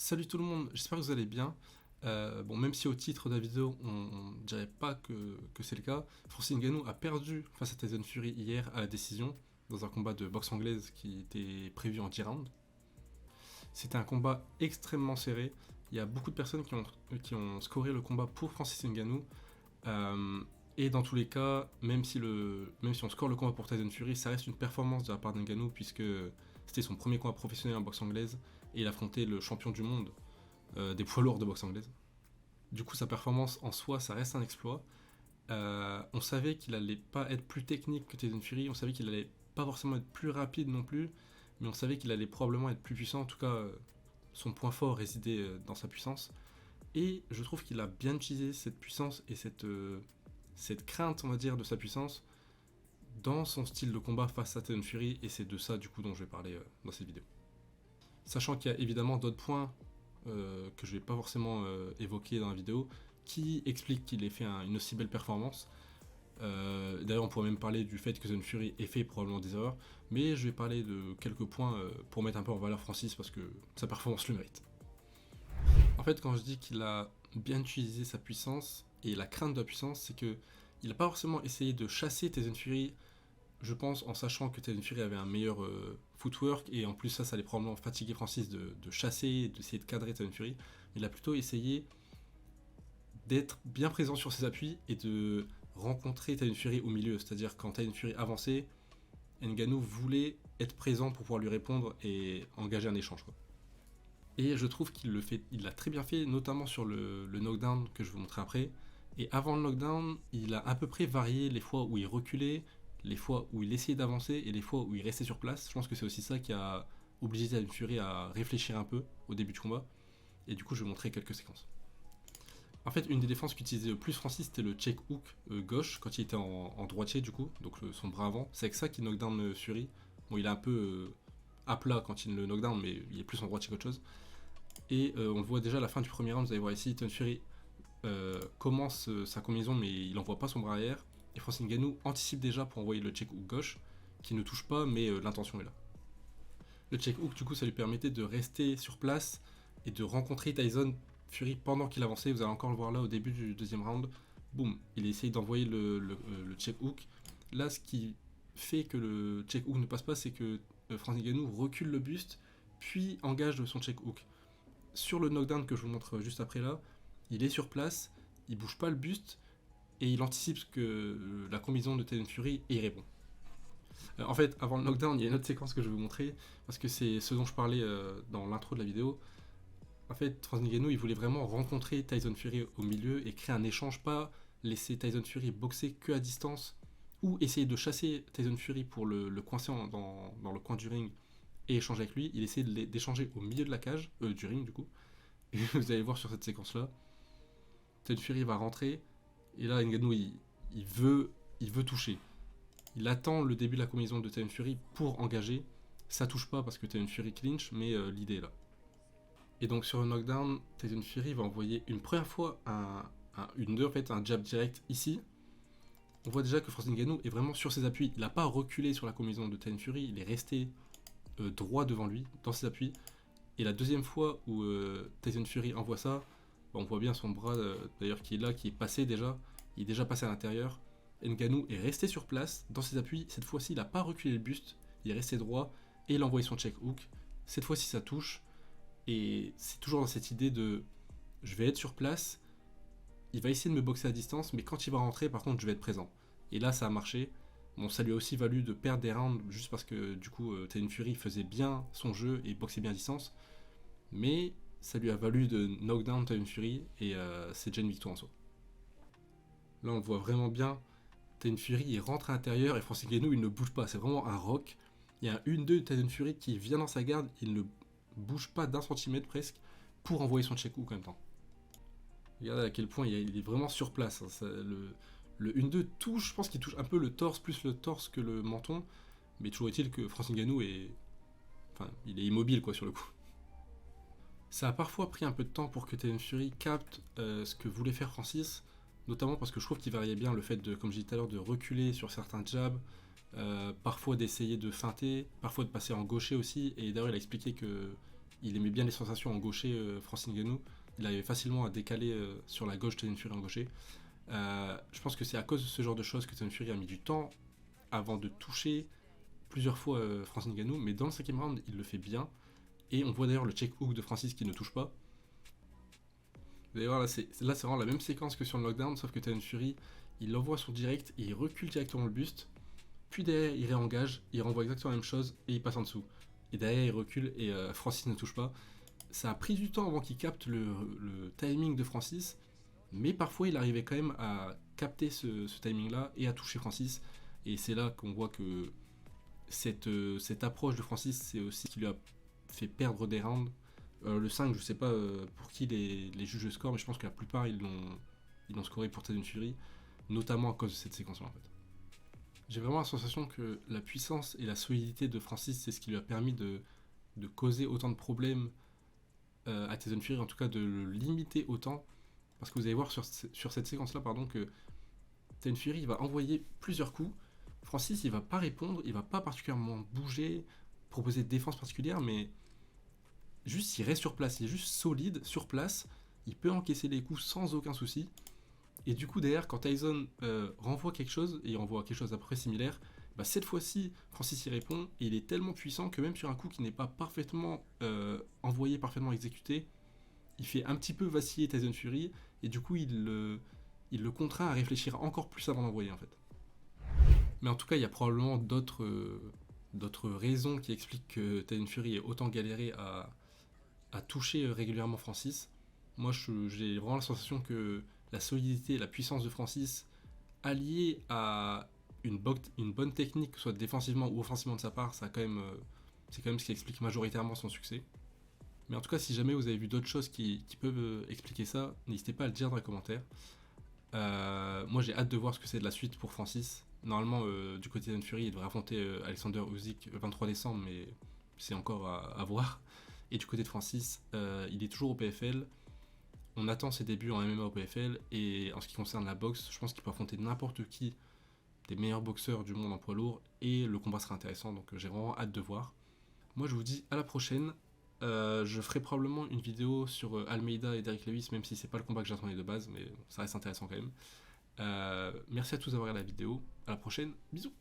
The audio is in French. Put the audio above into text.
Salut tout le monde, j'espère que vous allez bien. Bon, même si au titre de la vidéo on ne dirait pas que c'est le cas, Francis Ngannou a perdu face à Tyson Fury hier à la décision dans un combat de boxe anglaise qui était prévu en 10 rounds. C'était un combat extrêmement serré. Il y a beaucoup de personnes qui ont scoré le combat pour Francis Ngannou. Et dans tous les cas, même si on score le combat pour Tyson Fury, ça reste une performance de la part d'Ngannou puisque c'était son premier combat professionnel en boxe anglaise et il affrontait le champion du monde des poids lourds de boxe anglaise. Du coup, sa performance en soi, ça reste un exploit. On savait qu'il allait pas être plus technique que Tyson Fury, on savait qu'il allait pas forcément être plus rapide non plus, mais on savait qu'il allait probablement être plus puissant. En tout cas, son point fort résidait dans sa puissance. Et je trouve qu'il a bien utilisé cette puissance et cette crainte, on va dire, de sa puissance dans son style de combat face à Tyson Fury, et c'est de ça du coup dont je vais parler dans cette vidéo. Sachant qu'il y a évidemment d'autres points que je vais pas forcément évoquer dans la vidéo qui expliquent qu'il ait fait une aussi belle performance. D'ailleurs, on pourrait même parler du fait que Tyson Fury ait fait probablement des erreurs, mais je vais parler de quelques points pour mettre un peu en valeur Francis parce que sa performance le mérite. En fait, quand je dis qu'il a bien utilisé sa puissance et la crainte de la puissance, c'est que il n'a pas forcément essayé de chasser Tyson Fury, je pense, en sachant que Tyson Fury avait un meilleur footwork, et en plus ça allait probablement fatiguer Francis de chasser, d'essayer de cadrer Tyson Fury. Il a plutôt essayé d'être bien présent sur ses appuis et de rencontrer Tyson Fury au milieu, c'est-à-dire quand Tyson Fury avançait, Ngannou voulait être présent pour pouvoir lui répondre et engager un échange, quoi. Et je trouve il l'a très bien fait, notamment sur le knockdown que je vais vous montrer après. Et avant le knockdown, il a à peu près varié les fois où il reculait, les fois où il essayait d'avancer et les fois où il restait sur place. Je pense que c'est aussi ça qui a obligé Tyson Fury à réfléchir un peu au début du combat. Et du coup, je vais vous montrer quelques séquences. En fait, une des défenses qu'utilisait le plus Francis, c'était le check hook gauche, quand il était en droitier du coup, donc son bras avant. C'est avec ça qu'il knockdown Fury. Bon, il est un peu à plat quand il le knockdown, mais il est plus en droitier qu'autre chose. Et on le voit déjà à la fin du premier round, vous allez voir ici, Tyson Fury commence sa combinaison, mais il n'envoie pas son bras arrière. Et Francis Ngannou anticipe déjà pour envoyer le check hook gauche, qui ne touche pas, mais l'intention est là. Le check hook, du coup, ça lui permettait de rester sur place et de rencontrer Tyson Fury pendant qu'il avançait. Vous allez encore le voir là au début du deuxième round. Boum, il essaye d'envoyer le check hook. Là, ce qui fait que le check hook ne passe pas, c'est que Francis Ngannou recule le buste, puis engage son check hook. Sur le knockdown que je vous montre juste après là, il est sur place, il bouge pas le buste et il anticipe que la combinaison de Tyson Fury et il répond. En fait, avant le knockdown, il y a une autre séquence que je vais vous montrer parce que c'est ce dont je parlais dans l'intro de la vidéo. En fait, Francis Ngannou, il voulait vraiment rencontrer Tyson Fury au milieu et créer un échange, pas laisser Tyson Fury boxer que à distance ou essayer de chasser Tyson Fury pour le coincer dans le coin du ring et échanger avec lui. Il essayait d'échanger au milieu de la cage, du ring du coup. Et vous allez voir sur cette séquence là, Tyson Fury va rentrer et là Ngannou il veut toucher. Il attend le début de la combinaison de Tyson Fury pour engager. Ça touche pas parce que Tyson Fury clinch, mais l'idée est là. Et donc sur le knockdown, Tyson Fury va envoyer une première fois un jab direct ici. On voit déjà que Francis Ngannou est vraiment sur ses appuis. Il n'a pas reculé sur la combinaison de Tyson Fury, il est resté droit devant lui, dans ses appuis. Et la deuxième fois où Tyson Fury envoie ça, on voit bien son bras d'ailleurs qui est là, qui est passé déjà. Il est déjà passé à l'intérieur. Ngannou est resté sur place, dans ses appuis. Cette fois-ci, il n'a pas reculé le buste, il est resté droit et il a envoyé son check hook. Cette fois-ci, ça touche. Et c'est toujours dans cette idée de je vais être sur place, il va essayer de me boxer à distance, mais quand il va rentrer, par contre, je vais être présent. Et là, ça a marché. Bon, ça lui a aussi valu de perdre des rounds juste parce que du coup, Tyson Fury faisait bien son jeu et boxait bien à distance. Mais ça lui a valu de knockdown Tyson Fury et c'est déjà une victoire en soi. Là, on voit vraiment bien. Tyson Fury, il rentre à l'intérieur et Francis Ngannou, il ne bouge pas. C'est vraiment un rock. Il y a un 1-2 de Tyson Fury qui vient dans sa garde, il ne bouge pas d'un centimètre presque pour envoyer son check hook en même temps. Regardez à quel point il est vraiment sur place. Le 1-2 touche, je pense qu'il touche un peu le torse, plus le torse que le menton. Mais toujours est-il que Francis Ngannou il est immobile quoi sur le coup. Ça a parfois pris un peu de temps pour que Tyson Fury capte ce que voulait faire Francis, notamment parce que je trouve qu'il variait bien le fait de, comme je disais tout à l'heure, de reculer sur certains jabs, parfois d'essayer de feinter, parfois de passer en gaucher aussi, et d'ailleurs il a expliqué que il aimait bien les sensations en gaucher, Francis Ngannou. Il arrivait facilement à décaler sur la gauche Tyson Fury en gaucher. Je pense que c'est à cause de ce genre de choses que Tyson Fury a mis du temps avant de toucher plusieurs fois Francis Ngannou, mais dans le 5e round, il le fait bien. Et on voit d'ailleurs le check hook de Francis qui ne touche pas. D'ailleurs, là, c'est vraiment la même séquence que sur le knockdown, sauf que Tyson Fury, il envoie son direct et il recule directement le buste. Puis derrière, il réengage, il renvoie exactement la même chose et il passe en dessous. Et derrière, il recule et Francis ne touche pas. Ça a pris du temps avant qu'il capte le timing de Francis, mais parfois il arrivait quand même à capter ce timing-là et à toucher Francis. Et c'est là qu'on voit que cette approche de Francis, c'est aussi ce qui lui a fait perdre des rounds. Le 5, je sais pas pour qui les juges de score, mais je pense que la plupart ils l'ont scoré pour Tyson Fury, notamment à cause de cette séquence-là en fait. J'ai vraiment la sensation que la puissance et la solidité de Francis, c'est ce qui lui a permis de causer autant de problèmes à Tyson Fury, en tout cas de le limiter autant. Parce que vous allez voir sur cette séquence-là, pardon, que Tyson Fury il va envoyer plusieurs coups. Francis, il va pas répondre, il va pas particulièrement bouger, proposer de défense particulière, mais juste il reste sur place, il est juste solide sur place. Il peut encaisser les coups sans aucun souci. Et du coup, derrière, quand Tyson renvoie quelque chose, et il renvoie quelque chose à peu près similaire, bah, cette fois-ci, Francis y répond, et il est tellement puissant que même sur un coup qui n'est pas parfaitement envoyé, parfaitement exécuté, il fait un petit peu vaciller Tyson Fury, et du coup, il le contraint à réfléchir encore plus avant d'envoyer, en fait. Mais en tout cas, il y a probablement d'autres raisons qui expliquent que Tyson Fury ait autant galéré à toucher régulièrement Francis. Moi, j'ai vraiment la sensation que la solidité et la puissance de Francis, alliée à une bonne technique, que ce soit défensivement ou offensivement de sa part, c'est quand même ce qui explique majoritairement son succès. Mais en tout cas, si jamais vous avez vu d'autres choses qui peuvent expliquer ça, n'hésitez pas à le dire dans les commentaires. Moi, j'ai hâte de voir ce que c'est de la suite pour Francis. Normalement, du côté de Fury, il devrait affronter Alexander Usyk le 23 décembre, mais c'est encore à voir. Et du côté de Francis, il est toujours au PFL. On attend ses débuts en MMA au PFL. Et en ce qui concerne la boxe, je pense qu'il peut affronter n'importe qui des meilleurs boxeurs du monde en poids lourd. Et le combat sera intéressant, donc j'ai vraiment hâte de voir. Moi, je vous dis à la prochaine. Je ferai probablement une vidéo sur Almeida et Derrick Lewis, même si c'est pas le combat que j'attendais de base, mais ça reste intéressant quand même. Merci à tous d'avoir regardé la vidéo. À la prochaine. Bisous.